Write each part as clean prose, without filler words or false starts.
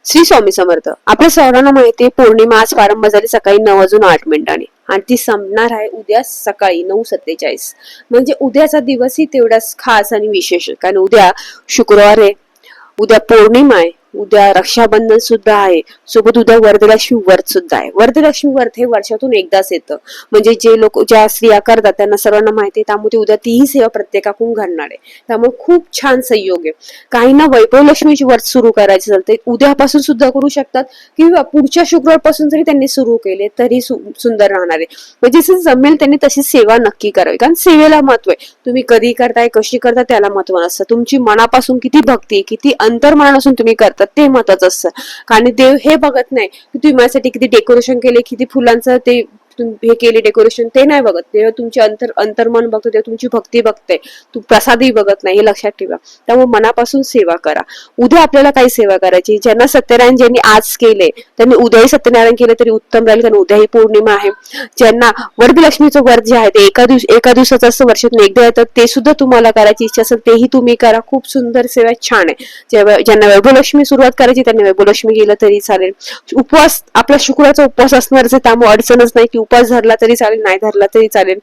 श्री स्वामी समर्थ. आपल्या सर्वांना माहिती आहे पौर्णिमा आज प्रारंभ झाली सकाळी 9:08 आणि ती संपणार आहे उद्या सकाळी 9:47. म्हणजे उद्याचा दिवसही तेवढाच खास आणि विशेष, कारण उद्या शुक्रवार आहे, उद्या पौर्णिमा आहे, उद्या रक्षाबंधन सुद्धा आहे, सोबत उद्या वरदलक्ष्मी व्रत सुद्धा आहे. वरदलक्ष्मी व्रत हे वर्षातून एकदाच येतं, म्हणजे जे लोक ज्या स्त्रिया करतात त्यांना सर्वांना माहिती आहे, त्यामुळे उद्या तीही सेवा प्रत्येकाकडून घडणार आहे. त्यामुळे खूप छान संयोग आहे. काहींना वैभवलक्ष्मीची व्रत सुरू करायचे असेल ते उद्यापासून सुद्धा करू शकतात, किंवा पुढच्या शुक्रवारपासून जरी त्यांनी सुरू केले तरी सुंदर राहणार आहे. म्हणजे जसं जमेल त्यांनी तशी सेवा नक्की करावी, कारण सेवेला महत्व आहे. तुम्ही कधी करताय, कशी करता त्याला महत्व नसतं, तुमची मनापासून किती भक्ती, किती अंतर्मनापासून तुम्ही करता ते महत्वाचं असतं. कारण देव हे बघत नाही की तुम्ही माझ्यासाठी किती डेकोरेशन केले, किती फुलांचं ते हे केले डेकोरेशन, ते नाही बघत. तेव्हा तुमचे अंतर्मन बघतो, तेव्हा तुमची भक्ती बघते, तू प्रसादही बघत नाही, हे लक्षात ठेवा. त्यामुळे मनापासून सेवा करा. उद्या आपल्याला काही सेवा करायची. ज्यांना सत्यनारायण ज्यांनी आज केले त्यांनी उद्याही सत्यनारायण केले तरी उत्तम राहील, कारण उद्याही पौर्णिमा आहे. ज्यांना वरदलक्ष्मीचं व्रत जे आहे ते एका दिवसाचं असं वर्षातून एकदा येतं, ते सुद्धा तुम्हाला करायची इच्छा असेल तेही तुम्ही करा. खूप सुंदर सेवा, छान आहे. ज्यांना वैभवलक्ष्मी सुरुवात करायची त्यांनी वैभवलक्ष्मी केलं तरी चालेल. उपवास, आपला शुक्रवारचा उपवास असणारच आहे, त्यामुळे अडचणच नाही की उपवास धरला तरी चालेल, नाही धरला तरी चालेल.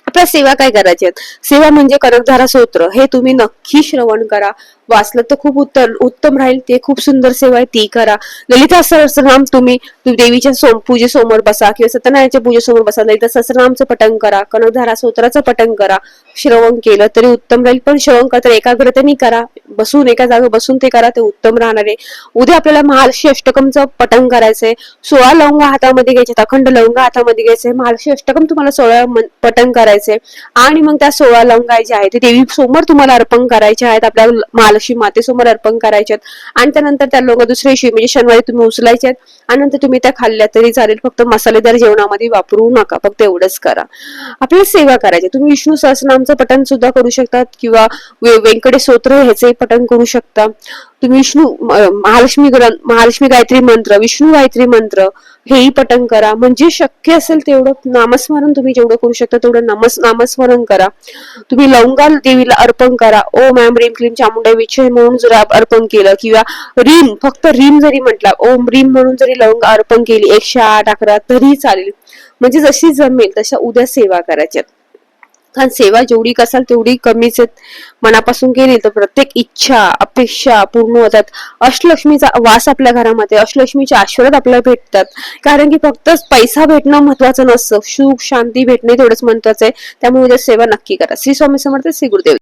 आपल्या सेवा काय करायची आहेत? सेवा म्हणजे कनकधारा स्तोत्र, हे तुम्ही नक्की श्रवण करा. वाचलं तर खूप उत्तम राहील. ते खूप सुंदर सेवा आहे, ती करा. ललिता सहस्रनाम तुम्ही देवीच्या पूजेसमोर बसा किंवा सत्यनारायणच्या पूजेसमोर बसा, ललिता सहस्रनामचं पठण करा, कनकधारा स्तोत्राचं पठण करा. श्रवण केलं तरी उत्तम राहील, पण श्रवण करता एकाग्रतेने करा, बसून एका जागेवर बसून ते करा, ते उत्तम राहणार आहे. उद्या आपल्याला महालक्ष्मी अष्टकमचं पठण करायचंय. 16 लवंगा हातामध्ये घ्यायचे, अखंड लवंगा हातामध्ये घ्यायचे. महालक्ष्मी अष्टकम तुम्हाला 16 पठण करायचे, आणि मग त्या 16 लवंगा जे आहेत ते देवी समोर तुम्हाला अर्पण करायचे आहेत, आपल्या महालक्ष्मी मातेसमोर अर्पण करायचे आहेत. आणि त्यानंतर त्या लवंगा दुसऱ्या दिवशी म्हणजे शनिवारी तुम्ही उचलायचे आहेत, आणि नंतर तुम्ही त्या खाल्ल्या तरी चालेल. फक्त मसालेदार जेवणामध्ये वापरू नका, फक्त एवढंच करा. आपल्याला सेवा करायची. तुम्ही विष्णू सहस्रनामचं पठण सुद्धा करू शकतात, किंवा व्यंकटेश स्तोत्र ह्याचे पठण करू शकता. तुम्ही महालक्ष्मी गायत्री मंत्र, विष्णू गायत्री मंत्र हेही पठण करा. म्हणजे शक्य असेल तेवढं नामस्मरण तुम्ही जेवढं करू शकता तेवढं नामस्मरण करा. तुम्ही लवंगा देवीला अर्पण करा. ओम ऐं ह्रीं क्लीं चामुंडाय विद्महे म्हणून जर अर्पण केलं, किंवा रीम, फक्त रीम जरी म्हटला, ओम रीम म्हणून जरी लवंगा अर्पण केली 108 11 तरी चालेल. म्हणजे जशी जमेल तशा उद्या सेवा करायच्या. कारण सेवा जेवढी कराल तेवढी कमीच आहेत. मनापासून केली तर प्रत्येक इच्छा अपेक्षा पूर्ण होतात. अष्टलक्ष्मीचा वास आपल्या घरामध्ये, अष्टलक्ष्मीचे आशीर्वाद आपल्याला भेटतात. कारण की फक्त पैसा भेटणं महत्वाचं नसतं, सुख शांती भेटणे तेवढंच महत्वाचं आहे. त्यामुळे उद्या सेवा नक्की करा. श्री स्वामी समर्थ. श्री गुरुदेव.